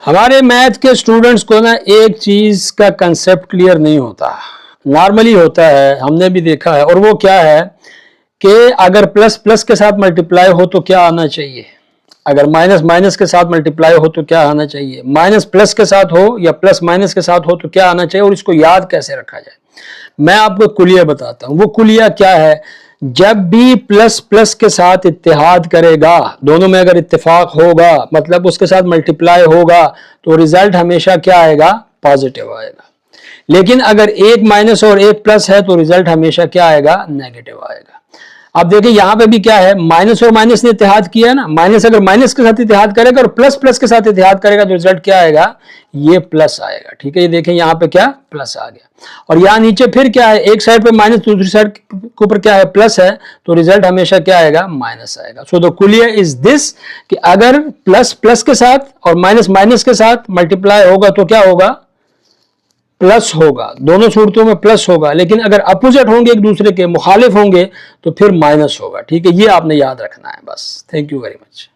हमारे मैथ के स्टूडेंट्स को ना एक चीज का कंसेप्ट क्लियर नहीं होता, नॉर्मली होता है, हमने भी देखा है, और वो क्या है कि अगर प्लस प्लस के साथ मल्टीप्लाई हो तो क्या आना चाहिए, अगर माइनस माइनस के साथ मल्टीप्लाई हो तो क्या आना चाहिए, माइनस प्लस के साथ हो या प्लस माइनस के साथ हो तो क्या आना चाहिए, और इसको याद कैसे रखा जाए। मैं आपको कुलिया बताता हूं। वो कुलिया क्या है, जब भी प्लस प्लस के साथ इत्तेहाद करेगा, दोनों में अगर इत्तेफाक होगा, मतलब उसके साथ मल्टीप्लाई होगा, तो रिजल्ट हमेशा क्या आएगा, पॉजिटिव आएगा। लेकिन अगर एक माइनस और एक प्लस है तो रिजल्ट हमेशा क्या आएगा, नेगेटिव आएगा। अब देखिए यहां पे भी क्या है, माइनस और माइनस ने इत्तेहाद किया है ना, माइनस अगर माइनस के साथ इत्तेहाद करेगा और प्लस प्लस के साथ इत्तेहाद करेगा तो रिजल्ट क्या आएगा, ये प्लस आएगा। ठीक है, ये देखें यहां पे क्या प्लस आ गया, और यहां नीचे फिर क्या है, एक साइड पे माइनस, दूसरी साइड के ऊपर क्या है, प्लस है, तो रिजल्ट हमेशा क्या आएगा, माइनस आएगा। सो द कुलिया इज दिस कि अगर प्लस प्लस के साथ और माइनस माइनस के साथ मल्टीप्लाई होगा तो क्या होगा, प्लस होगा, दोनों सूरतों में प्लस होगा। लेकिन अगर अपोजिट होंगे, एक दूसरे के मुखालिफ होंगे, तो फिर माइनस होगा। ठीक है, ये आपने याद रखना है बस। Thank you very much.